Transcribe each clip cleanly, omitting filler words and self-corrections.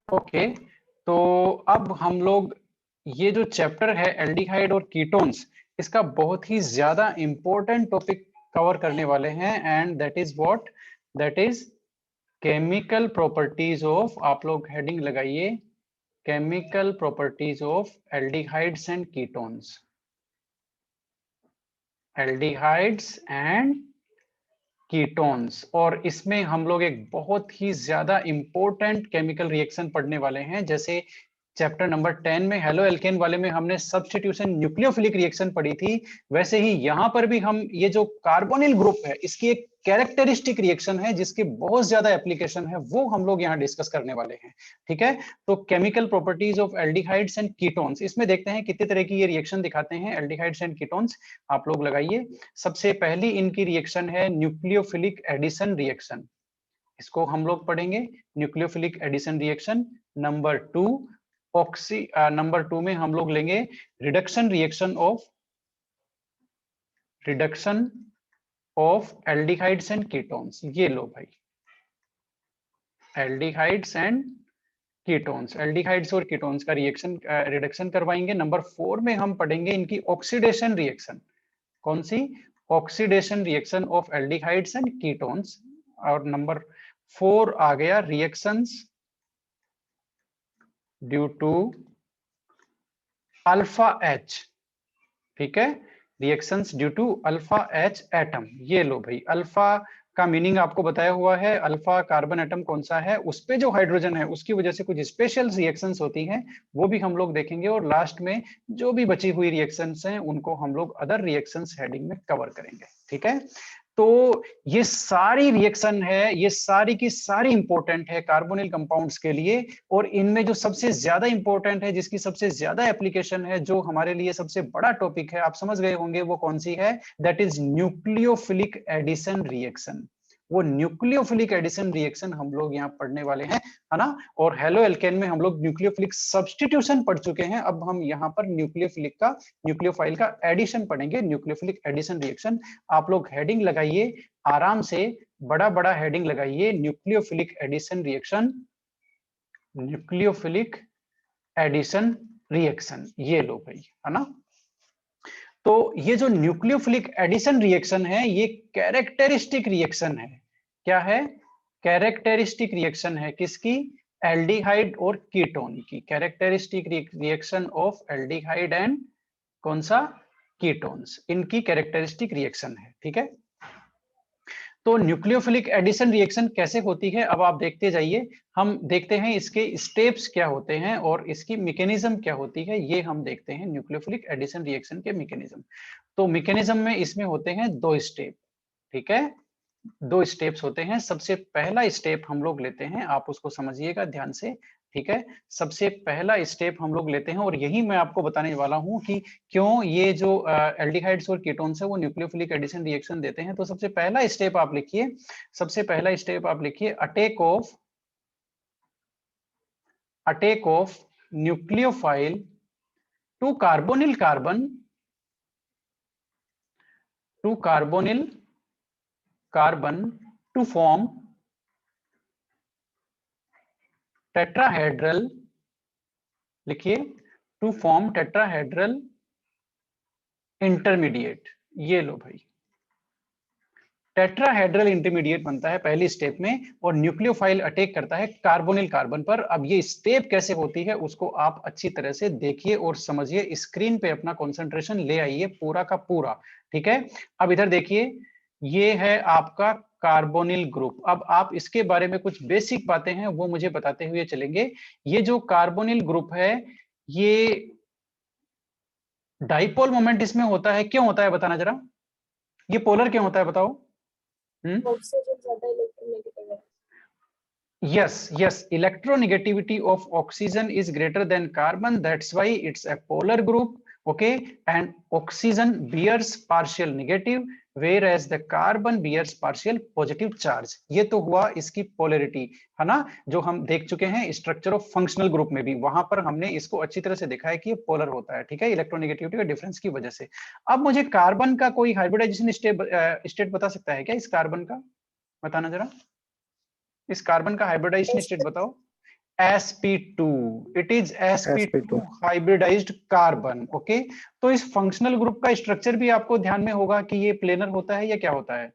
Okay, तो अब हम लोग ये जो चैप्टर है एल्डिहाइड और कीटोन्स, इसका बहुत ही ज्यादा इंपॉर्टेंट टॉपिक कवर करने वाले हैं, and that is what, that is chemical properties of, आप लोग हेडिंग लगाइए, chemical properties of aldehydes and ketones, aldehydes and ketones. और इसमें हम लोग एक बहुत ही ज्यादा इंपॉर्टेंट केमिकल रिएक्शन पढ़ने वाले हैं। जैसे चैप्टर नंबर 10 में हेलो एल्केन वाले में हमने सब्स्टिट्यूशन न्यूक्लियोफिलिक रिएक्शन पढ़ी थी, वैसे ही यहाँ पर भी हम ये जो कार्बोनिल ग्रुप है इसकी एक कैरेक्टरिस्टिक रिएक्शन है जिसकी बहुत ज्यादा एप्लीकेशन है, वो हम लोग यहाँ डिस्कस करने वाले हैं। ठीक है, तो chemical properties of aldehydes and ketones, इसमें देखते हैं कितने तरह की ये रिएक्शन दिखाते हैं एल्डिहाइड्स एंड कीटोन्स। आप लोग लगाइए, सबसे पहली इनकी रिएक्शन है न्यूक्लियोफिलिक एडिशन रिएक्शन, इसको हम लोग पढ़ेंगे nucleophilic addition reaction. Number 2 number 2 में हम लोग लेंगे reduction reaction of aldehydes and ketones. ये लो भाई, एल्डिहाइड्स एंड कीटोन्स, एल्डिहाइड्स और कीटोन्स का रिएक्शन रिडक्शन करवाएंगे। नंबर 4 में हम पढ़ेंगे इनकी ऑक्सीडेशन रिएक्शन, कौन सी, oxidation reaction of aldehydes and ketones. और नंबर 4 आ गया reactions due to alpha H. ठीक है, reactions due to alpha H atom. ये लो भाई, अल्फा का मीनिंग आपको बताया हुआ है, अल्फा कार्बन एटम कौन सा है, उस पे जो हाइड्रोजन है उसकी वजह से कुछ स्पेशल रिएक्शंस होती हैं, वो भी हम लोग देखेंगे। और लास्ट में जो भी बची हुई रिएक्शंस हैं उनको हम लोग अदर रिएक्शंस हेडिंग में कवर करेंगे। ठीक है, तो ये सारी रिएक्शन है, ये सारी की सारी इंपॉर्टेंट है कार्बोनिल कंपाउंड्स के लिए। और इनमें जो सबसे ज्यादा इंपॉर्टेंट है, जिसकी सबसे ज्यादा एप्लीकेशन है, जो हमारे लिए सबसे बड़ा टॉपिक है, आप समझ गए होंगे वो कौन सी है, that is nucleophilic addition reaction. वो न्यूक्लियोफिलिक एडिशन रिएक्शन हम लोग यहाँ पढ़ने वाले हैं, है ना। और हेलो एल्केन में हम लोग न्यूक्लियोफिलिक सब्स्टिट्यूशन पढ़ चुके हैं, अब हम यहाँ पर न्यूक्लियोफिलिक का, न्यूक्लियोफाइल का एडिशन पढ़ेंगे, न्यूक्लियोफिलिक एडिशन रिएक्शन। आप लोग हेडिंग लगाइए आराम से, बड़ा बड़ा हेडिंग लगाइए, nucleophilic addition reaction, nucleophilic addition reaction. ये लो भाई, है ना। तो ये जो न्यूक्लियोफिलिक एडिशन रिएक्शन है ये कैरेक्टरिस्टिक रिएक्शन है। क्या है, कैरेक्टरिस्टिक रिएक्शन है किसकी, एल्डिहाइड और कीटोन की, characteristic reaction of aldehyde and कौन सा, कीटोन्स, इनकी कैरेक्टरिस्टिक रिएक्शन है। ठीक है, तो न्यूक्लियोफिलिक एडिशन रिएक्शन कैसे होती है अब आप देखते जाइए, हम देखते हैं इसके स्टेप्स क्या होते हैं और इसकी मैकेनिज्म क्या होती है, ये हम देखते हैं न्यूक्लियोफिलिक एडिशन रिएक्शन के मैकेनिज्म। तो मैकेनिज्म में इसमें होते हैं 2 स्टेप। ठीक है, 2 स्टेप्स होते हैं। सबसे पहला स्टेप हम लोग लेते हैं, आप उसको समझिएगा ध्यान से। ठीक है, सबसे पहला स्टेप हम लोग लेते हैं और यही मैं आपको बताने वाला हूं कि क्यों ये जो एल्डिहाइड्स और कीटोन्स है वो न्यूक्लियोफिलिक एडिशन रिएक्शन देते हैं। तो सबसे पहला स्टेप आप लिखिए, सबसे पहला स्टेप आप लिखिए, attack of nucleophile to carbonyl carbon to form tetrahedral, लिखिए, टू फॉर्म टेट्राहेड्रल इंटरमीडिएट। ये लो भाई, टेट्राहेड्रल इंटरमीडिएट बनता है पहली स्टेप में और न्यूक्लियोफाइल अटैक करता है कार्बोनिल कार्बन पर। अब ये स्टेप कैसे होती है उसको आप अच्छी तरह से देखिए और समझिए, स्क्रीन पे अपना कंसंट्रेशन ले आइए पूरा का पूरा। ठीक है, अब इधर देखिए, ये है आपका कार्बोनिल ग्रुप। अब आप इसके बारे में कुछ बेसिक बातें हैं वो मुझे बताते हुए चलेंगे। ये जो कार्बोनिल ग्रुप है ये डाइपोल मोमेंट इसमें होता है, क्यों होता है बताना जरा, ये पोलर क्यों होता है बताओ। ऑक्सीजन ज्यादा इलेक्ट्रोनेगेटिव है। Yes, electronegativity of oxygen is greater than carbon, that's why it's a polar group. Okay, and oxygen bears partial negative whereas the carbon bears partial positive charge. ये तो हुआ इसकी polarity, है ना, जो हम देख चुके हैं स्ट्रक्चर ऑफ फंक्शनल ग्रुप में भी, वहां पर हमने इसको अच्छी तरह से देखा है कि ये पोलर होता है। ठीक है, इलेक्ट्रोनेगेटिविटी का डिफरेंस की वजह से। अब मुझे कार्बन का कोई हाइब्रिडाइजेशन स्टेट बता सकता है क्या, इस कार्बन का बताना जरा, इस कार्बन का हाइब्रिडाइजेशन स्टेट बताओ। sp2, it is sp2 sp2 hybridised carbon. Okay, तो इस फंक्शनल ग्रुप का स्ट्रक्चर भी आपको ध्यान में होगा कि ये प्लेनर होता है या क्या होता है?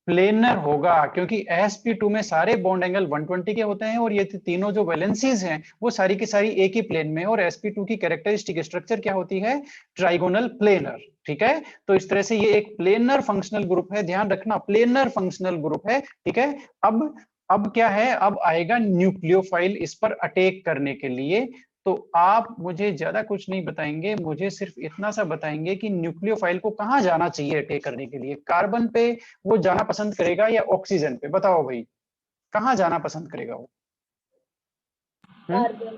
प्लेनर होगा, क्योंकि sp2 में सारे बॉन्ड एंगल 120 के होते हैं और ये तीनों जो वैलेंसीज हैं वो सारी की सारी एक ही प्लेन में, और sp2 की कैरेक्टरिस्टिक स्ट्रक्चर क्या होती है? Trigonal planar. ठीक है, तो इस तरह से ये एक प्लेनर फंक्शनल ग्रुप है, ध्यान रखना प्लेनर फंक्शनल ग्रुप है। ठीक है, अब क्या है, अब आएगा न्यूक्लियोफाइल इस पर अटैक करने के लिए। तो आप मुझे ज्यादा कुछ नहीं बताएंगे, मुझे सिर्फ इतना सा बताएंगे कि न्यूक्लियोफाइल को कहाँ जाना चाहिए अटैक करने के लिए। कार्बन पे वो जाना पसंद करेगा या ऑक्सीजन पे? बताओ भाई, कहाँ जाना पसंद करेगा वो? कार्बन।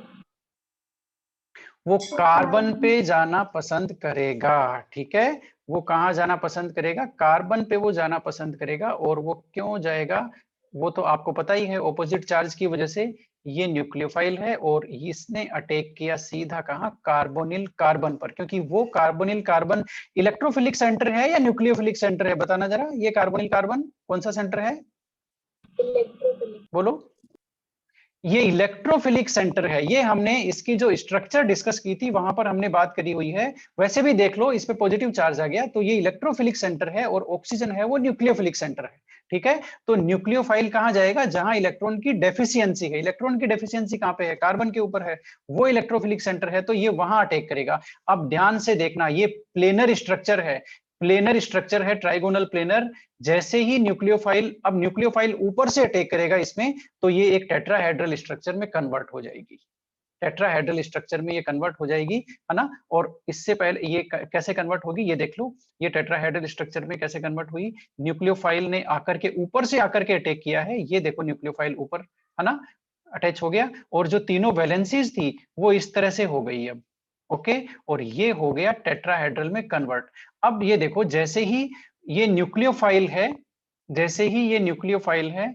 वो कार्बन पे जाना पसंद करेगा। ठीक है, वो कहाँ जाना पसंद करेगा? कार्बन पे वो जाना पसंद करेगा। और वो क्यों जाएगा वो तो आपको पता ही है, ऑपोजिट चार्ज की वजह से। ये न्यूक्लियोफाइल है और इसने अटैक किया सीधा कहाँ? कार्बोनिल कार्बन पर, क्योंकि वो कार्बोनिल कार्बन इलेक्ट्रोफिलिक सेंटर है या न्यूक्लियोफिलिक सेंटर है? बताना जरा, ये कार्बोनिल कार्बन कौन सा सेंटर है? इलेक्ट्रोफिलिक। बोलो। ये इलेक्ट्रोफिलिक सेंटर है। ये हमने इसकी जो स्ट्रक्चर डिस्कस की थी वहां पर हमने बात करी हुई है। वैसे भी देख लो, इस पे पॉजिटिव चार्ज आ गया, तो ये इलेक्ट्रोफिलिक सेंटर है, और ऑक्सीजन है वो न्यूक्लियोफिलिक सेंटर है। ठीक है, तो न्यूक्लियोफाइल कहां जाएगा? जहां इलेक्ट्रॉन की डेफिशिएंसी है। इलेक्ट्रॉन की डेफिशिएंसी कहां पे है? कार्बन के ऊपर है, वो इलेक्ट्रोफिलिक सेंटर है, तो ये वहां अटैक करेगा। अब ध्यान से देखना, ये प्लेनर स्ट्रक्चर है, प्लेनर स्ट्रक्चर है, ट्राइगोनल प्लेनर। जैसे ही न्यूक्लियोफाइल, अब न्यूक्लियोफाइल ऊपर से अटैक करेगा इसमें, तो ये एक टेट्राहेड्रल स्ट्रक्चर में कन्वर्ट हो जाएगी। टेट्राहेड्रल स्ट्रक्चर में ये कन्वर्ट हो जाएगी, है ना। और इससे पहले ये कैसे कन्वर्ट होगी ये देख लो। ये टेट्राहेड्रल स्ट्रक्चर में कैसे कन्वर्ट हुई? न्यूक्लियोफाइल ने आकर के ऊपर से आकर के अटैक किया है। ये देखो न्यूक्लियोफाइल ऊपर, है ना, अटैच हो गया, और जो तीनों वैलेंसीज थी वो इस तरह से हो गई अब। ओके, और ये हो गया टेट्राहेड्रल में कन्वर्ट। अब ये देखो, जैसे ही ये न्यूक्लियोफाइल है, जैसे ही ये न्यूक्लियोफाइल है,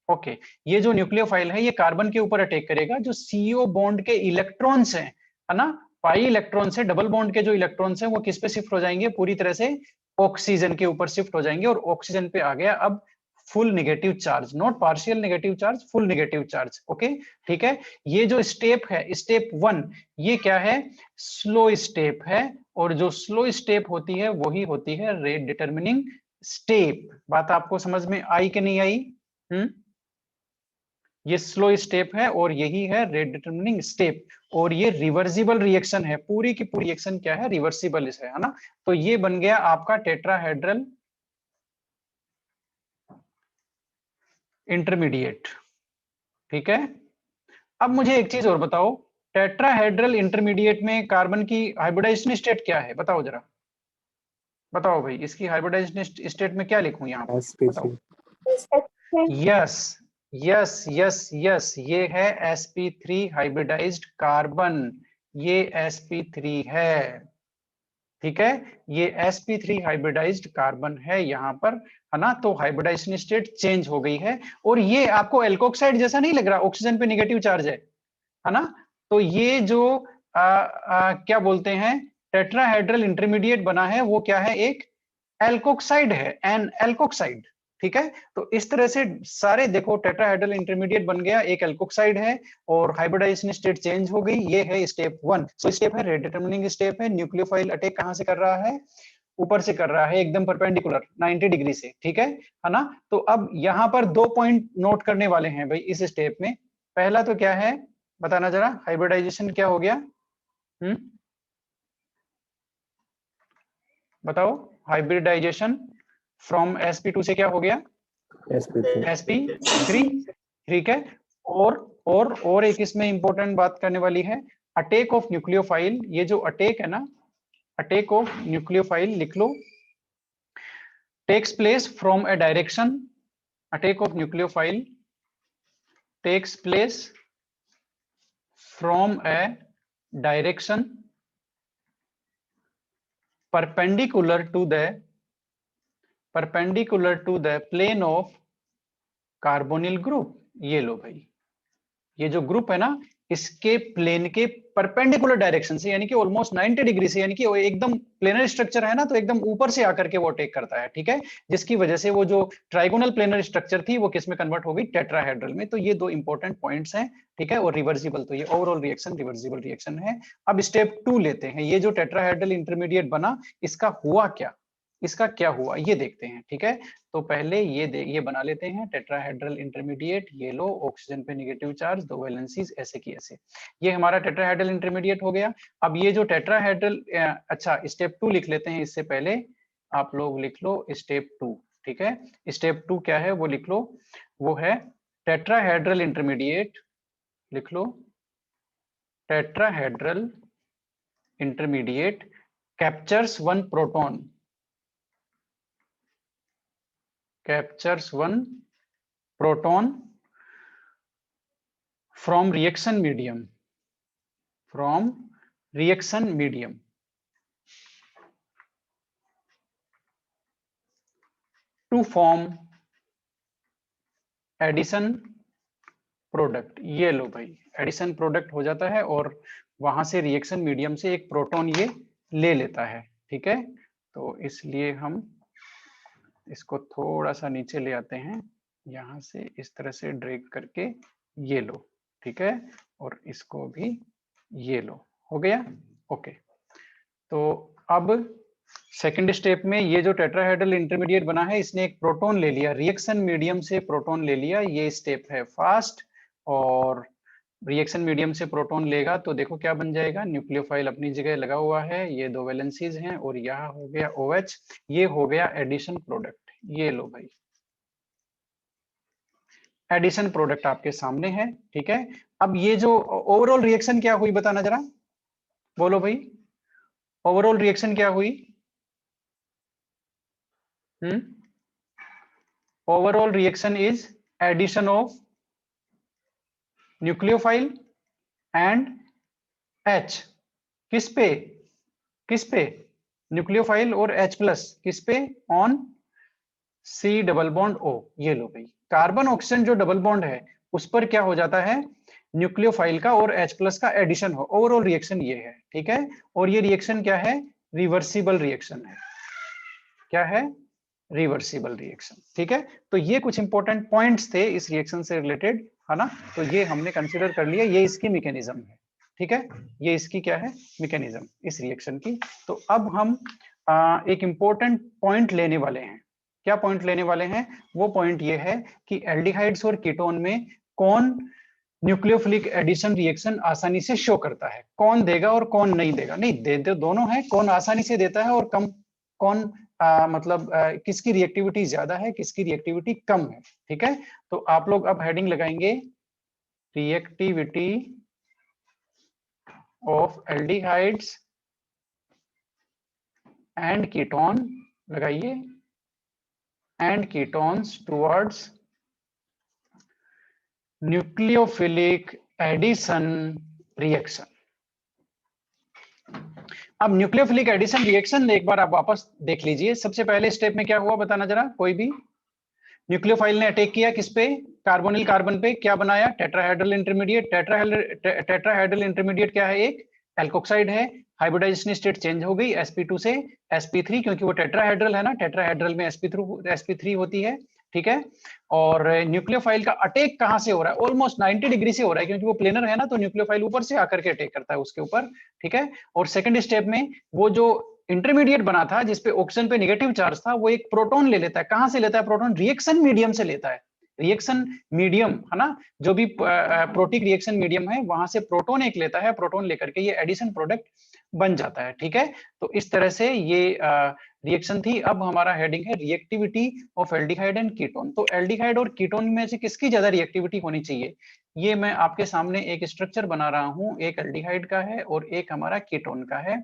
ओके, ये जो न्यूक्लियोफाइल है ये कार्बन के ऊपर अटैक करेगा। जो सीओ बॉन्ड के इलेक्ट्रॉन्स हैं, है ना, पाई इलेक्ट्रॉन से डबल बॉन्ड के जो इलेक्ट्रॉन्स हैं वो किस पे शिफ्ट हो जाएंगे? पूरी तरह से ऑक्सीजन के ऊपर शिफ्ट हो जाएंगे। और ऑक्सीजन पे आ गया अब full negative charge, not partial negative charge, full negative charge. Okay, ठीक है, ये जो स्टेप है, स्टेप 1, ये क्या है? स्लो स्टेप है। और जो स्लो स्टेप होती है वही होती है रेट डिटरमिनिंग स्टेप। बात आपको समझ में आई कि नहीं आई? ये स्लो स्टेप है और यही है रेट डिटरमिनिंग स्टेप। और ये रिवर्सिबल रिएक्शन है, पूरी की पूरी रिएक्शन क्या है? रिवर्सिबल है ना। तो ये बन गया आपका टेट्राहेड्रल इंटरमीडिएट। ठीक है, अब मुझे एक चीज और बताओ, टेट्राहेड्रल इंटरमीडिएट में कार्बन की हाइब्रिडाइजेशन स्टेट क्या है? बताओ जरा, बताओ भाई, इसकी हाइब्रिडाइजेशन स्टेट में क्या लिखूं यहाँ पर? बताओ। sp3 yes yes yes yes, ये है sp3 हाइब्रिडाइज्ड कार्बन, ये sp3 है। ठीक है, ये sp3 हाइब्रिडाइज्ड कार्बन है यहाँ पर, है ना। तो हाइब्रिडाइजेशन स्टेट चेंज हो गई है। और ये आपको एल्कोक्साइड जैसा नहीं लग रहा? ऑक्सीजन पे नेगेटिव चार्ज है ना। तो ये जो क्या बोलते हैं, टेट्राहेड्रल इंटरमीडिएट बना है, वो क्या है? एक एल्कोक्साइड है, एन एल्कोक्साइड। ठीक है, तो इस तरह से सारे देखो, टेट्राहेड्रल इंटरमीडिएट बन गया, एक एल्कोक्साइड है, और हाइब्रिडाइजेशन स्टेट चेंज हो गई। ये है स्टेप 1। सो स्टेप है रेट डिटरमिनिंग स्टेप है। न्यूक्लियोफाइल अटैक कहां से कर रहा है? ऊपर से कर रहा है, एकदम परपेंडिकुलर 90 डिग्री से। ठीक है ना। तो अब यहाँ पर 2 पॉइंट नोट करने वाले हैं भाई इस स्टेप में। पहला तो क्या है बताना जरा, हाइब्रिडाइजेशन क्या हो गया? बताओ, हाइब्रिडाइजेशन फ्रॉम sp2 से क्या हो गया? sp3। ठीक है, और एक इसमें इंपॉर्टेंट बात करने वाली है, अटैक ऑफ न्यूक्लियोफाइल। ये जो अटैक है ना, अटैक ऑफ न्यूक्लियोफाइल लिख लो, takes place from a direction. Attack of nucleophile takes place from a direction perpendicular to the plane of carbonyl group. ये लो भाई, ये जो ग्रुप है ना, इसके प्लेन के परपेंडिकुलर डायरेक्शन से, यानी कि ऑलमोस्ट 90 डिग्री से, यानी कि वो एकदम प्लेनर स्ट्रक्चर है ना, तो एकदम ऊपर से आकर के वो अटैक करता है, ठीक है, जिसकी वजह से वो जो ट्राइगोनल प्लेनर स्ट्रक्चर थी वो किस में कन्वर्ट हो गई, टेट्राहेड्रल में। तो ये दो इंपॉर्टेंट पॉइंट्स हैं, ठीक है। और रिवर्सिबल, तो ये ओवरऑल रिएक्शन रिवर्सिबल रिएक्शन है। अब स्टेप 2 लेते हैं, ये जो टेट्राहेड्रल इंटरमीडिएट बना, इसका हुआ क्या, इसका क्या हुआ ये देखते हैं, ठीक है। तो पहले ये बना लेते हैं टेट्राहेड्रल इंटरमीडिएट, ये लो, ऑक्सीजन पे नेगेटिव चार्ज, दो वैलेंसीज, ऐसे की ऐसे, ये हमारा टेट्राहेड्रल इंटरमीडिएट हो गया। अब ये जो टेट्राहेड्रल, अच्छा स्टेप 2 लिख लेते हैं, इससे पहले आप लोग लिख लो स्टेप 2, ठीक है। स्टेप 2 क्या है वो लिख लो, वो है टेट्राहेड्रल इंटरमीडिएट, लिख लो tetrahedral intermediate captures 1 proton, captures 1 proton from reaction medium, to form addition product. ये लो भाई, एडिशन प्रोडक्ट हो जाता है और वहां से रिएक्शन मीडियम से एक प्रोटॉन ये ले लेता है, ठीक है। तो इसलिए हम इसको थोड़ा सा नीचे ले आते हैं, यहां से इस तरह से ड्रैग करके, ये लो, ठीक है, और इसको भी ये लो, हो गया, ओके। तो अब सेकंड स्टेप में ये जो टेट्राहेड्रल इंटरमीडिएट बना है, इसने एक प्रोटॉन ले लिया, रिएक्शन मीडियम से प्रोटॉन ले लिया, ये स्टेप है फास्ट। और रिएक्शन मीडियम से प्रोटॉन लेगा तो देखो क्या बन जाएगा, न्यूक्लियोफाइल अपनी जगह लगा हुआ है, ये दो वैलेंसीज हैं, और यहाँ हो गया OH, ये हो गया एडिशन प्रोडक्ट, ये लो भाई, एडिशन प्रोडक्ट आपके सामने है, ठीक है। अब ये जो ओवरऑल रिएक्शन क्या हुई बताना जरा, बोलो भाई, ओवरऑल रिएक्शन क्या हुई, overall reaction is addition of nucleophile and H, किस पे, न्यूक्लियोफाइल और H प्लस किस पे, on C double bond O, ये लो भाई, कार्बन ऑक्सीजन जो डबल बॉन्ड है उस पर क्या हो जाता है, न्यूक्लियोफाइल का और H प्लस का एडिशन हो, ओवरऑल रिएक्शन ये है, ठीक है। और ये रिएक्शन क्या है, रिवर्सिबल रिएक्शन है, क्या है, रिवर्सिबल रिएक्शन, ठीक है। तो ये कुछ इंपॉर्टेंट पॉइंट्स थे इस रिएक्शन से रिलेटेड, है ना, तो ये हमने कंसीडर कर लिया, ये इसकी मैकेनिज्म है, ठीक है, ये इसकी क्या है, मैकेनिज्म इस रिएक्शन की। तो अब हम एक इंपॉर्टेंट पॉइंट लेने वाले हैं, क्या पॉइंट लेने वाले हैं, वो पॉइंट ये है कि एल्डिहाइड्स और कीटोन में कौन न्यूक्लियोफिलिक एडिशन रिएक्शन आसानी से शो करता है, कौन देगा और कौन नहीं देगा, नहीं दे दोनों है, कौन आसानी से देता है और कौन मतलब किसकी रिएक्टिविटी ज्यादा है, किसकी रिएक्टिविटी कम है, ठीक है। तो आप लोग अब हेडिंग लगाएंगे, reactivity of aldehydes and ketone, लगाइए, and ketones towards nucleophilic addition reaction. अब न्यूक्लियोफिलिक एडिशन रिएक्शन एक बार आप वापस देख लीजिए, सबसे पहले स्टेप में क्या हुआ बताना जरा, कोई भी, न्यूक्लियोफाइल ने अटैक किया किस पे, कार्बोनिल कार्बन पे, क्या बनाया, टेट्राहेड्रल इंटरमीडिएट, टेट्राहेड्रल इंटरमीडिएट क्या है, एक एल्कोक्साइड है, हाइब्रिडाइजेशन स्टेट चेंज हो गई sp2 से sp3, क्योंकि वो टेट्राहेड्रल है ना, टेट्राहेड्रल में sp3 होती है, ठीक है। और न्यूक्लियोफाइल का अटैक कहां से हो रहा है, ऑलमोस्ट 90 डिग्री से हो रहा है, क्योंकि वो प्लेनर है ना, तो न्यूक्लियोफाइल ऊपर से आकर के अटैक करता है उसके ऊपर, ठीक है। और सेकंड स्टेप में वो जो इंटरमीडिएट बना था जिसपे ऑक्सीजन पे नेगेटिव चार्ज था, वो एक प्रोटॉन ले लेता है, कहां से लेता है प्रोटॉन, रिएक्शन मीडियम से लेता है, रिएक्शन मीडियम है ना, जो भी प्रोटिक रिएक्शन मीडियम है वहां से प्रोटॉन एक लेता है, प्रोटॉन लेकर के ये एडिशन प्रोडक्ट बन जाता है, ठीक है। तो इस तरह से ये रिएक्शन थी। अब हमारा हेडिंग है reactivity of aldehyde and ketone. तो एल्डिहाइड और कीटोन में से किसकी ज्यादा रिएक्टिविटी होनी चाहिए, ये मैं आपके सामने एक स्ट्रक्चर बना रहा हूं, एक एल्डिहाइड का है और एक हमारा कीटोन का है।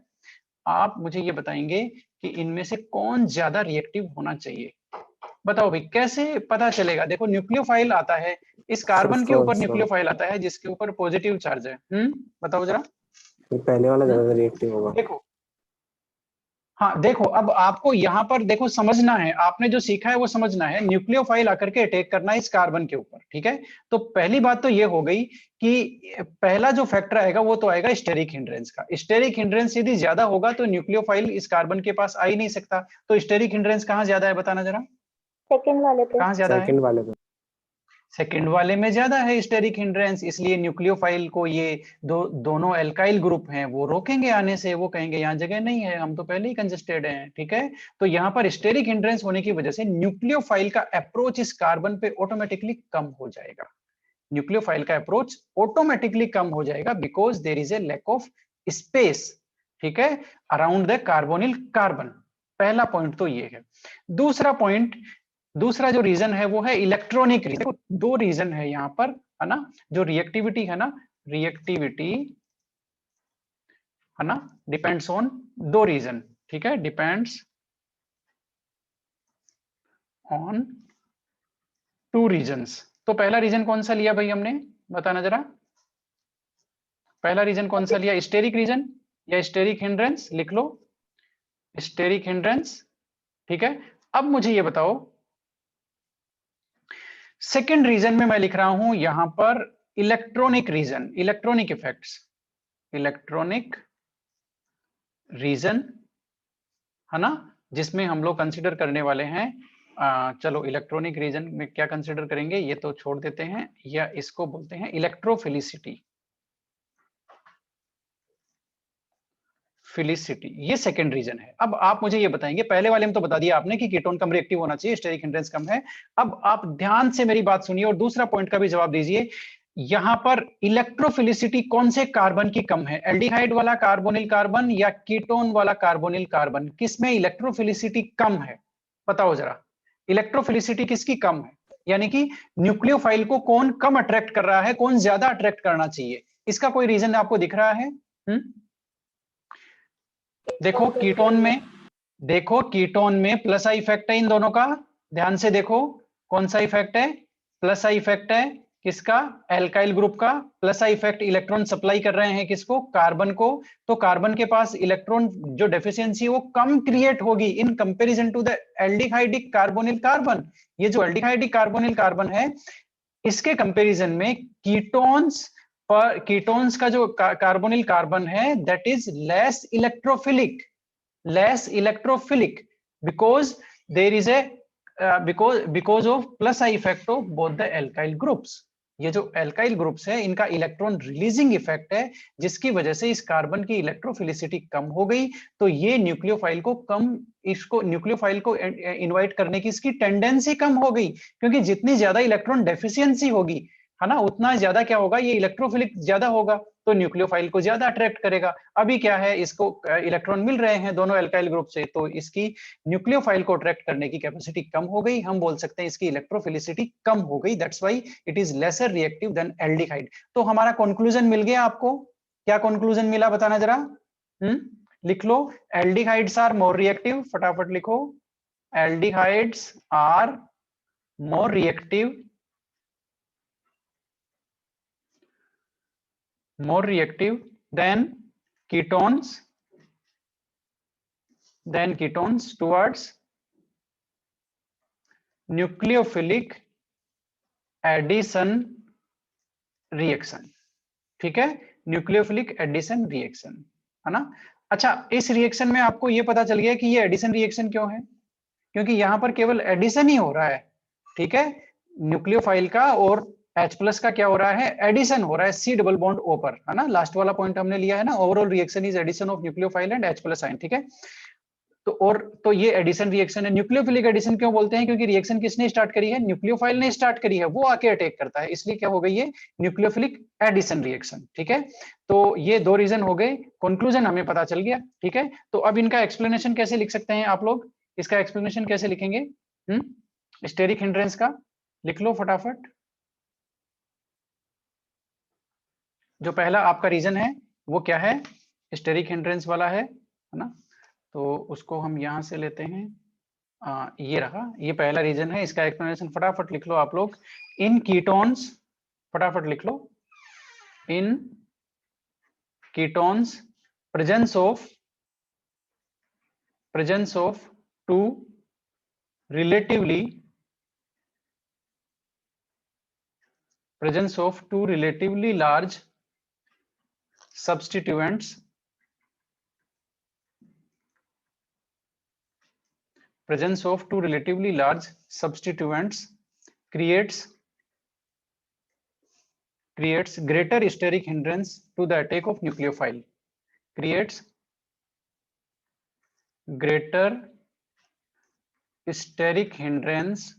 आप मुझे ये बताएंगे कि इनमें से कौन ज्यादा रिएक्टिव होना चाहिए, बताओ भाई, कैसे पता चलेगा, देखो न्यूक्लियोफाइल आता है, इस कार्बन के ऊपर न्यूक्लियोफाइल आता है जिसके ऊपर पॉजिटिव चार्ज है, बताओ जरा, पहले वाला ज्यादा रिएक्टिव होगा, देखो, हाँ देखो, अब आपको यहाँ पर देखो समझना है, आपने जो सीखा है वो समझना है। न्यूक्लियोफाइल आकर के अटैक करना है इस कार्बन के ऊपर, ठीक है। तो पहली बात तो ये हो गई कि पहला जो फैक्टर आएगा वो तो आएगा स्टेरिक हिंड्रेंस का। स्टेरिक हिंड्रेंस यदि ज्यादा होगा तो न्यूक्लियोफाइल इस कार्बन के पास आ ही नहीं सकता। तो स्टेरिक हिंड्रेंस कहाँ ज्यादा है बताना जरा, सेकंड वाले पे। कहाँ ज्यादा है? सेकंड वाले पे। सेकंड वाले में ज्यादा है स्टेरिक हिंड्रेंस, इसलिए न्यूक्लियोफाइल को ये दोनों एल्काइल ग्रुप हैं वो रोकेंगे आने से, वो कहेंगे यहाँ जगह नहीं है, हम तो पहले ही कंजस्टेड हैं, ठीक है। तो यहाँ पर स्टेरिक हिंड्रेंस होने की वजह से न्यूक्लियोफाइल का अप्रोच इस कार्बन पे ऑटोमेटिकली कम हो जाएगा। न्यूक्लियोफाइल का अप्रोच ऑटोमेटिकली कम हो जाएगा because there is a lack of space, ठीक है, अराउंड द कार्बोनिल कार्बन। पहला पॉइंट तो ये है। दूसरा पॉइंट, दूसरा जो रीजन है वो है इलेक्ट्रॉनिक रीजन। दो रीजन है यहाँ पर, है ना, जो रिएक्टिविटी है ना, रिएक्टिविटी है ना, डिपेंड्स ऑन दो रीजन, ठीक है, डिपेंड्स ऑन टू रीजन्स। तो पहला रीजन कौन सा लिया भाई हमने, बताना जरा, पहला रीजन कौन सा लिया, स्टेरिक रीजन या स्टेरिक हिंड्रेंस? लिख लो स्टेरिक हिंड्रेंस, ठीक है। अब मुझे ये बताओ सेकेंड रीजन में मैं लिख रहा हूं यहां पर electronic region, electronic effects, electronic region, है ना, जिसमें हम लोग कंसीडर करने वाले हैं चलो इलेक्ट्रॉनिक रीजन में क्या कंसीडर करेंगे ये तो छोड़ देते हैं, या इसको बोलते हैं इलेक्ट्रोफिलिसिटी, फिलिसिटी, ये सेकंड रीजन है। अब आप मुझे ये बताएंगे, पहले वाले में तो बता दिया आपने कि कीटोन कम रिएक्टिव होना चाहिए, स्टेरिक हिंड्रेंस कम है। अब आप ध्यान से मेरी बात सुनिए और दूसरा पॉइंट का भी जवाब दीजिए। यहां पर इलेक्ट्रोफिलिसिटी कौन से कार्बन की कम है, एल्डिहाइड वाला कार्बोनिल कार्बन या कीटोन वाला कार्बोनिल कार्बन, किसमें इलेक्ट्रोफिलिसिटी कम है? बताओ जरा, इलेक्ट्रोफिलिसिटी किसकी कम है, यानी कि न्यूक्लियोफाइल को कौन कम अट्रैक्ट कर रहा है, कौन ज्यादा अट्रैक्ट करना चाहिए, इसका कोई रीजन आपको दिख रहा है? देखो कीटोन में, देखो कीटोन में प्लस आई इफेक्ट है इन दोनों का, ध्यान से देखो कौन सा इफेक्ट है, प्लस आई इफेक्ट है किसका, एल्काइल ग्रुप का। Plus I effect, electron supply कर रहे हैं किसको, कार्बन को। तो कार्बन के पास इलेक्ट्रॉन जो डेफिशिएंसी है वो कम क्रिएट होगी in comparison to the aldehydic carbonyl carbon. ये जो एल्डिहाइडिक कार्बोनिल कार्बन है इसके कंपैरिजन में कीटोन्स पर, कीटोन्स का जो कार्बोनिल कार्बन है that is less electrophilic, less electrophilic because there is a because of plus I effect of both the alkyl groups। ये जो एल्काइल ग्रुप्स है इनका इलेक्ट्रॉन रिलीजिंग इफेक्ट है जिसकी वजह से इस कार्बन की इलेक्ट्रोफिलिसिटी कम हो गई। तो ये न्यूक्लियोफाइल को कम, इसको न्यूक्लियोफाइल को इनवाइट करने की इसकी टेंडेंसी कम हो गई, क्योंकि जितनी ज्यादा इलेक्ट्रॉन डेफिशिएंसी होगी है ना उतना ज्यादा क्या होगा, ये इलेक्ट्रोफिलिक ज्यादा होगा तो न्यूक्लियोफाइल को ज्यादा अट्रैक्ट करेगा। अभी क्या है, इसको इलेक्ट्रॉन मिल रहे हैं दोनों एल्काइल ग्रुप से, तो इसकी न्यूक्लियोफाइल को अट्रैक्ट करने की कैपेसिटी कम हो गई, हम बोल सकते हैं इसकी इलेक्ट्रोफिलिसिटी कम हो गई, that's why it is lesser reactive than aldehyde. तो हमारा कंक्लूजन मिल गया आपको, क्या कंक्लूजन मिला बताना जरा, लिख लो, एल्डिहाइड्स आर मोर रिएक्टिव, फटाफट लिखो, aldehydes are more reactive, more reactive than ketones towards nucleophilic addition reaction, ठीक है, न्यूक्लियोफिलिक एडिशन रिएक्शन, है ना। अच्छा, इस रिएक्शन में आपको ये पता चल गया कि ये एडिशन रिएक्शन क्यों है, क्योंकि यहां पर केवल एडिशन ही हो रहा है, ठीक है, न्यूक्लियोफाइल का और H प्लस का क्या हो रहा है, एडिशन हो रहा है C डबल बॉन्ड O पर, है ना, लास्ट वाला पॉइंट हमने लिया है ना, overall reaction is addition of nucleophile and H plus ion, ठीक है। तो और तो ये एडिशन रिएक्शन है। न्यूक्लियोफिलिक एडिशन क्यों बोलते हैं, क्योंकि रिएक्शन किसने स्टार्ट करी है, न्यूक्लियोफाइल ने स्टार्ट करी है, वो आके अटैक करता है, इसलिए क्या हो गई ये न्यूक्लियोफिलिक एडिशन रिएक्शन, ठीक है। तो ये दो रीजन हो गए, कंक्लूजन हमें पता चल गया, ठीक है। तो अब इनका एक्सप्लेनेशन कैसे लिख सकते हैं आप लोग, इसका एक्सप्लेनेशन कैसे लिखेंगे, स्टेरिक हिंड्रेंस का लिख लो फटाफट। जो पहला आपका रीजन है वो क्या है, स्टेरिक हिंड्रेंस वाला है ना, तो उसको हम यहां से लेते हैं, ये रहा, ये पहला रीजन है, इसका एक्सप्लेनेशन फटाफट लिख लो आप लोग। इन कीटोन्स, फटाफट लिख लो, in ketones presence of presence of two relatively large substituents creates greater steric hindrance to the attack of nucleophile. Creates greater steric hindrance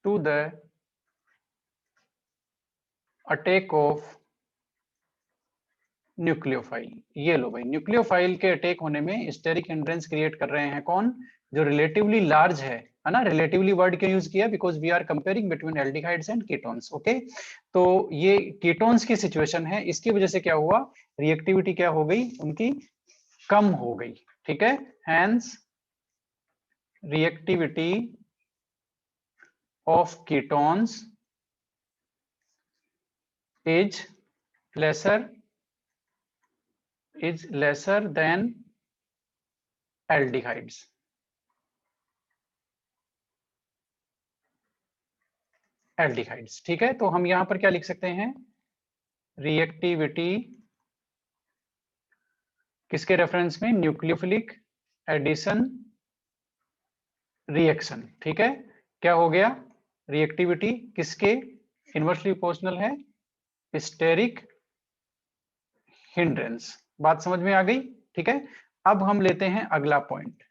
to the attack of nucleophile. ये लो भाई, न्यूक्लियोफाइल के अटैक होने में steric hindrance create कर रहे हैं कौन? जो रिलेटिवली लार्ज है ना। रिलेटिवली वर्ड क्यों यूज किया? Because we are comparing between aldehydes and ketones. Okay, तो ये कीटोन्स की सिचुएशन है, इसकी वजह से क्या हुआ? रिएक्टिविटी क्या हो गई? उनकी कम हो गई। ठीक है, hence reactivity of ketones is lesser than aldehydes. ठीक है, तो हम यहां पर क्या लिख सकते हैं? रिएक्टिविटी किसके रेफरेंस में? Nucleophilic addition reaction. ठीक है, क्या हो गया? रिएक्टिविटी किसके इनवर्सली प्रोपोर्शनल है? Steric hindrance. बात समझ में आ गई? ठीक है, अब हम लेते हैं अगला पॉइंट।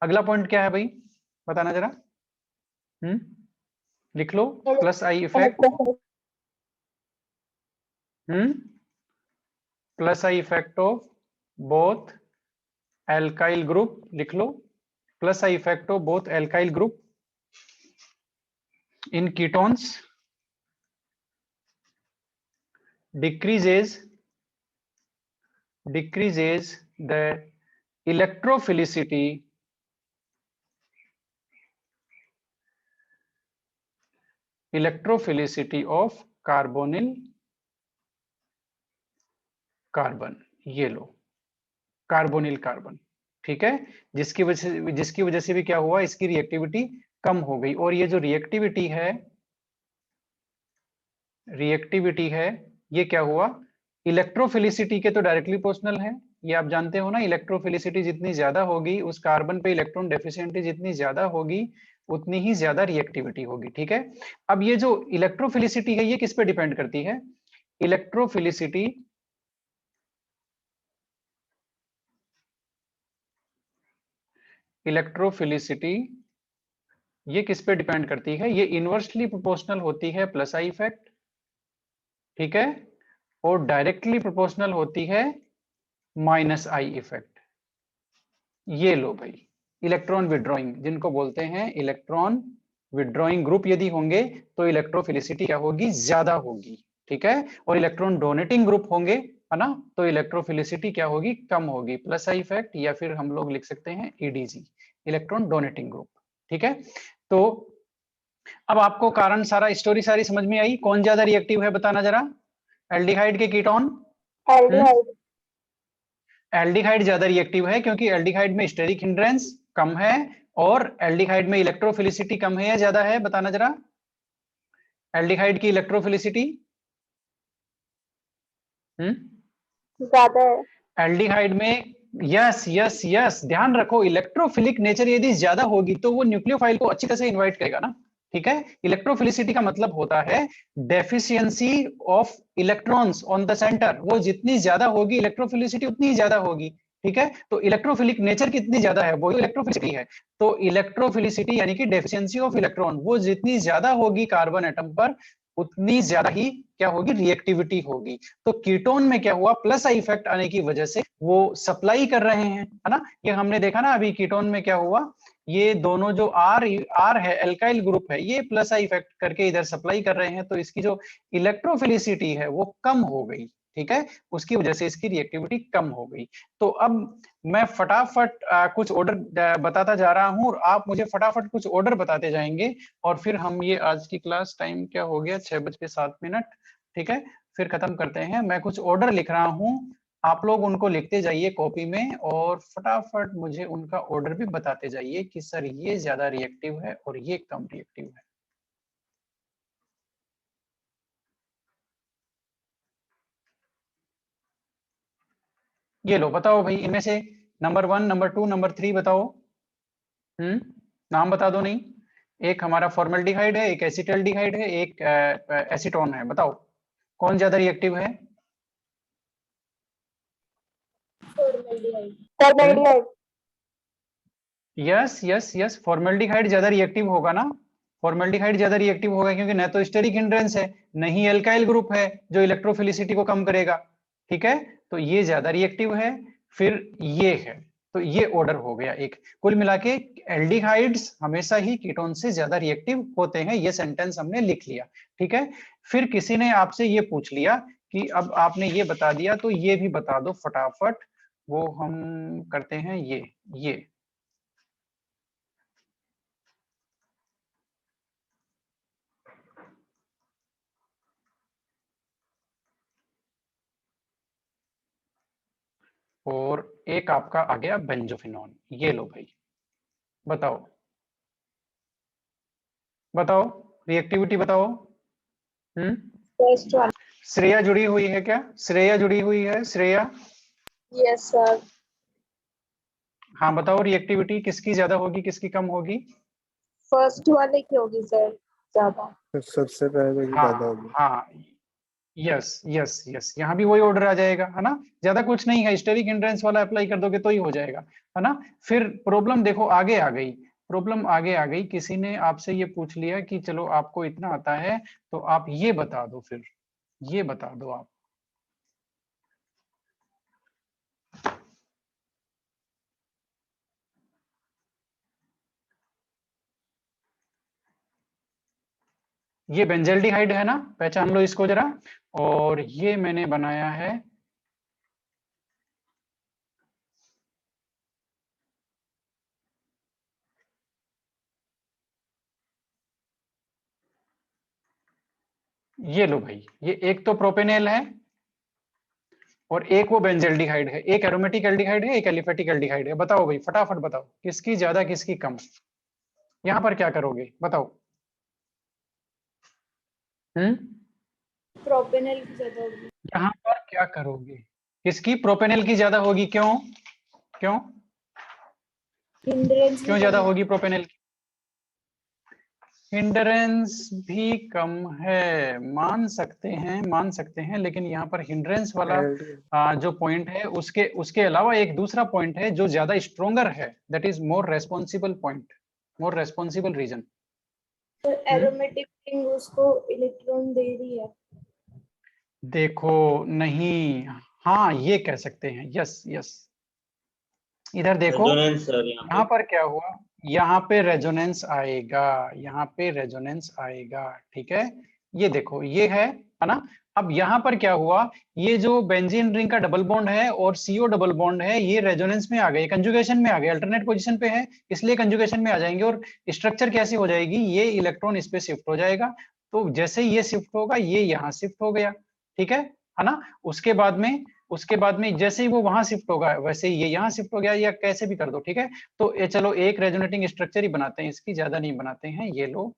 अगला पॉइंट क्या है भाई, बताना जरा। लिख लो, plus I effect. Plus I effect of both alkyl group. लिख लो, plus I effect of both alkyl group in ketones decreases the electrophilicity of carbonyl carbon. ये लो, कार्बोनिल कार्बन। ठीक है, जिसकी वजह से भी क्या हुआ? इसकी रिएक्टिविटी कम हो गई। और ये जो रिएक्टिविटी है ये क्या हुआ? इलेक्ट्रोफिलिसिटी के तो डायरेक्टली प्रोपोर्शनल है, ये आप जानते हो ना। इलेक्ट्रोफिलिसिटी जितनी ज्यादा होगी, उस कार्बन पे इलेक्ट्रॉन डेफिशिएंटी जितनी ज्यादा होगी, उतनी ही ज्यादा रिएक्टिविटी होगी। ठीक है, अब ये जो इलेक्ट्रोफिलिसिटी है ये किस पे डिपेंड करती है? इलेक्ट्रोफिलिसिटी ये किस पे डिपेंड करती है? ये इनवर्सली प्रोपोर्शनल होती है प्लस आई इफेक्ट। ठीक है, और डायरेक्टली प्रोपोर्शनल होती है माइनस आई इफेक्ट। ये लो भाई, इलेक्ट्रॉन विड्रॉइंग जिनको बोलते हैं, इलेक्ट्रॉन विड्रॉइंग ग्रुप यदि होंगे तो इलेक्ट्रोफिलिसिटी क्या होगी? ज्यादा होगी। ठीक है, और इलेक्ट्रॉन डोनेटिंग ग्रुप होंगे, है ना, तो इलेक्ट्रोफिलिसिटी क्या होगी? कम होगी। प्लस आई इफेक्ट, या फिर हम लोग लिख सकते हैं ईडीजी, इलेक्ट्रॉन डोनेटिंग ग्रुप। ठीक है, तो अब आपको कारण सारा स्टोरी सारी समझ में आई। कौन ज्यादा रिएक्टिव है बताना जरा? एल्डिहाइड के कीटोन? एल्डिहाइड ज्यादा रिएक्टिव है, क्योंकि एल्डिहाइड में स्टेरिक हिंड्रेंस कम है और एल्डिहाइड में इलेक्ट्रोफिलिसिटी कम है या ज्यादा है? बताना जरा, एल्डिहाइड की इलेक्ट्रोफिलिसिटी ज्यादा है। एल्डिहाइड में, यस यस यस, ध्यान रखो, इलेक्ट्रोफिलिक नेचर यदि ज्यादा होगी तो वो न्यूक्लियोफाइल को अच्छी तरह से इनवाइट करेगा ना। ठीक है, इलेक्ट्रोफिलिसिटी का मतलब होता है deficiency of electrons on the centre. वो जितनी ज्यादा होगी इलेक्ट्रोफिलिसिटी उतनी ही ज्यादा होगी। ठीक है, तो इलेक्ट्रोफिलिक नेचर कितनी ज्यादा है? वो इलेक्ट्रोफिलिसिटी है। तो इलेक्ट्रोफिलिसिटी यानी कि डेफिशिएंसी ऑफ इलेक्ट्रॉन, वो जितनी ज्यादा होगी कार्बन एटम पर, उतनी ज्यादा ही क्या होगी? रिएक्टिविटी होगी। तो कीटोन में क्या हुआ? प्लस आई इफेक्ट आने की वजह से वो सप्लाई कर रहे हैं, है ना। ये हमने देखा ना अभी, कीटोन में क्या हुआ? ये दोनों जो आर है, एल्काइल ग्रुप है, ये प्लस आई इफेक्ट करके इधर सप्लाई कर रहे हैं, तो इसकी जो इलेक्ट्रोफिलिसिटी है वो कम हो गई। ठीक है, उसकी वजह से इसकी रिएक्टिविटी कम हो गई। तो अब मैं फटाफट कुछ ऑर्डर बताता जा रहा हूं और आप मुझे फटाफट कुछ ऑर्डर बताते जाएंगे, और फिर हम ये आज की क्लास, टाइम क्या हो गया? 6:07। ठीक है, फिर खत्म करते हैं। मैं कुछ ऑर्डर लिख रहा हूं आप लोग उनको लिखते जाइए कॉपी में और फटाफट मुझे उनका ऑर्डर भी बताते जाइए कि सर ये ज्यादा रिएक्टिव है और ये कम रिएक्टिव है। ये लो बताओ भाई, इनमें से नंबर 1, नंबर 2, नंबर 3 बताओ। नाम बता दो। नहीं, एक हमारा फॉर्मल्डिहाइड है, एक एसिटल्डिहाइड है, एक एसीटोन है। बताओ कौन ज्यादा रिएक्टिव है? Formaldehyde. Yes yes yes, formaldehyde ज्यादा रिएक्टिव होगा ना। फॉर्मल्डिहाइड ज्यादा रिएक्टिव होगा क्योंकि न तो स्टेरिक हिंड्रेंस है, नहीं एल्काइल ग्रुप है जो इलेक्ट्रोफिलिसिटी को कम करेगा। ठीक है, तो ये ज्यादा रिएक्टिव है। फिर ये है, तो ये ऑर्डर हो गया एक। कुल मिला के एल्डिहाइड्स हमेशा ही कीटोन से ज्यादा रिएक्टिव होते हैं, ये सेंटेंस हमने लिख लिया। ठीक है, फिर किसी ने आपसे ये पूछ लिया कि अब आपने ये बता दिया तो ये भी बता दो फटाफट। वो हम करते हैं ये और एक आपका आ गया बेंजोफिनॉन। ये लो भाई, बताओ बताओ रिएक्टिविटी बताओ। First one. श्रेया जुड़ी हुई है क्या? श्रेया जुड़ी हुई है? Shreya, yes sir. हाँ बताओ रिएक्टिविटी किसकी ज्यादा होगी किसकी कम होगी? फर्स्ट वाले की होगी सर ज्यादा। तो सबसे पहले की ज्यादा हाँ होगी। हाँ, यस यस यस, यहाँ भी वही ऑर्डर आ जाएगा है ना। ज्यादा कुछ नहीं है, स्टेरिक हिंड्रेंस वाला अप्लाई कर दोगे तो ही हो जाएगा, है ना। फिर प्रॉब्लम देखो आगे आ गई, प्रॉब्लम आगे आ गई। किसी ने आपसे ये पूछ लिया कि चलो आपको इतना आता है तो आप ये बता दो, फिर ये बता दो आप। ये बेंजल्डिहाइड है ना, पहचान लो इसको जरा। और ये मैंने बनाया है ये लो भाई, ये एक तो प्रोपेनेल है और एक वो बेंजल्डिहाइड है। एक एरोमेटिक एल्डिहाइड है, एक एलिफेटिक एल्डिहाइड है। बताओ भाई फटाफट बताओ किसकी ज्यादा किसकी कम। यहाँ पर क्या करोगे बताओ? प्रोपेनल की ज्यादा होगी। यहाँ पर क्या करोगे? किसकी? प्रोपेनेल की ज्यादा होगी। क्यों? क्यों हिंड्रेंस भी क्यों ज्यादा कम है। होगी प्रोपेनेल की? हिंड्रेंस भी कम है, मान सकते हैं मान सकते हैं, लेकिन यहाँ पर हिंड्रेंस वाला जो पॉइंट है उसके उसके अलावा एक दूसरा पॉइंट है जो ज्यादा स्ट्रोंगर है, that is more responsible point, more responsible reason. Sir aromatic ring उसको इलेक्ट्रॉन दे रही है। देखो नहीं, हाँ ये कह सकते हैं, यस यस। इधर देखो, रेजोनेंस सर यहाँ पर क्या हुआ, यहाँ पे रेजोनेंस आएगा, यहाँ पे रेजोनेंस आएगा। ठीक है, ये देखो ये है ना। अब यहाँ पर क्या हुआ, ये जो बेंजीन रिंग का डबल बॉन्ड है और सीओ डबल बॉन्ड है, ये रेजोनेंस में आ गए, कंजुगेशन में आ गए, अल्टरनेट पोजीशन पे है इसलिए कंजुगेशन में आ जाएंगे। और स्ट्रक्चर कैसी हो जाएगी, ये इलेक्ट्रॉन इस पे शिफ्ट हो जाएगा। तो जैसे ये शिफ्ट होगा ये यहाँ शिफ्ट हो गया। ठीक है ना। उसके बाद में जैसे ही वो वहां शिफ्ट होगा वैसे ही ये यहाँ शिफ्ट हो गया, या कैसे भी कर दो। ठीक है, तो ये चलो एक रेजोनेटिंग स्ट्रक्चर ही बनाते हैं, इसकी ज्यादा नहीं बनाते हैं। ये लो,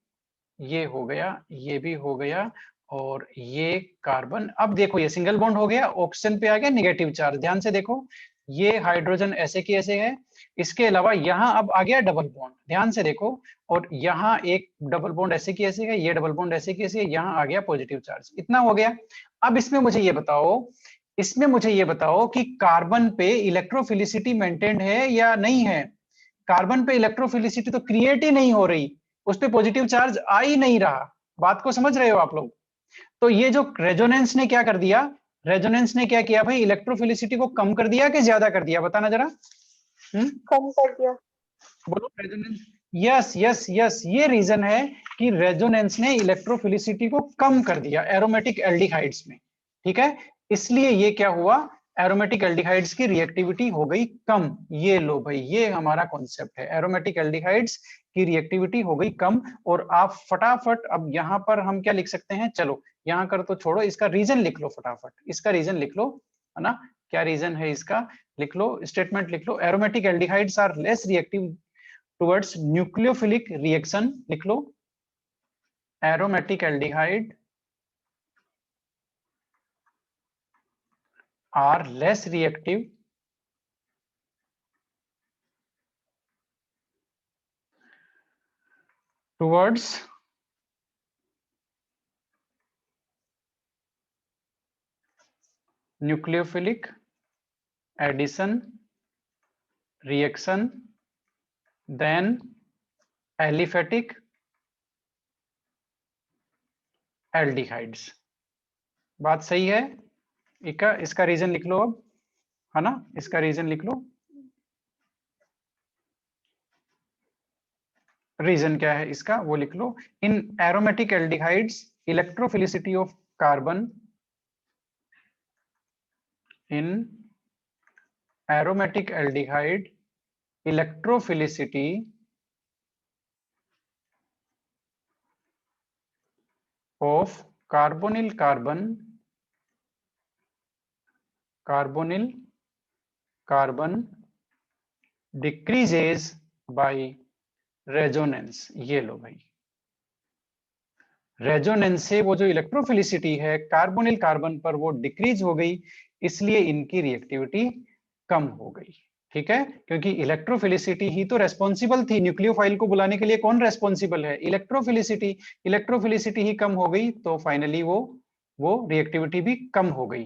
ये हो गया, ये भी हो गया, और ये कार्बन। अब देखो ये सिंगल बॉन्ड हो गया, ऑक्सीजन पे आ गया नेगेटिव चार्ज। ध्यान से देखो, ये हाइड्रोजन ऐसे की ऐसे है, इसके अलावा यहाँ अब आ गया डबल बॉन्ड। ध्यान से देखो, और यहाँ एक डबल बॉन्ड ऐसे की ऐसे है, ये डबल बॉन्ड ऐसे की ऐसे है, यहाँ आ गया पॉजिटिव चार्ज। इतना हो गया। अब इसमें मुझे ये बताओ कि कार्बन पे इलेक्ट्रोफिलिसिटी मेंटेन्ड है या नहीं है? कार्बन पे इलेक्ट्रोफिलिसिटी तो क्रिएट ही नहीं हो रही, उस पे पॉजिटिव चार्ज आ ही नहीं रहा। बात को समझ रहे हो आप लोग? तो ये जो रेजोनेंस ने क्या कर दिया, रेजोनेंस ने क्या किया भाई, इलेक्ट्रोफिलिसिटी को कम कर दिया कि ज्यादा कर दिया? बताना जरा। कम कर दिया। बोलो रेजोनेंस। यस यस यस, ये रीजन है कि रेजोनेंस ने इलेक्ट्रोफिलिसिटी को कम कर दिया एरोमेटिक एल्डिहाइड्स में। ठीक है, इसलिए ये क्या हुआ, एरोमेटिक एल्डिहाइड्स की रिएक्टिविटी हो गई कम। ये लो भाई, ये हमारा कॉन्सेप्ट है, एरोमेटिक एल्डिहाइड्स की रिएक्टिविटी हो गई कम। और आप फटाफट अब यहाँ पर हम क्या लिख सकते हैं, चलो यहाँ कर तो छोड़ो, इसका रीजन लिख लो फटाफट, इसका रीजन लिख लो, है ना, क्या रीजन है इसका, लिख लो, स्टेटमेंट लिख लो, aromatic aldehydes are less reactive towards nucleophilic reaction, लिख लो, aromatic aldehyde are less reactive towards nucleophilic addition reaction than aliphatic aldehydes। बात सही है? इसका रीजन लिख लो अब, है ना, इसका रीजन लिख लो। रीजन क्या है इसका वो लिख लो, in aromatic aldehydes electrophilicity of carbon, in aromatic aldehyde electrophilicity of carbonyl carbon decreases by resonance. ये लो भाई, रेजोनेंस से वो जो इलेक्ट्रोफिलिसिटी है कार्बोनिल कार्बन पर वो डिक्रीज हो गई, इसलिए इनकी रिएक्टिविटी कम हो गई। ठीक है, क्योंकि इलेक्ट्रोफिलिसिटी ही तो रेस्पॉन्सिबल थी, न्यूक्लियोफाइल को बुलाने के लिए कौन रेस्पॉन्सिबल है, इलेक्ट्रोफिलिसिटी। इलेक्ट्रोफिलिसिटी ही कम हो गई तो फाइनली वो रिएक्टिविटी भी कम हो गई।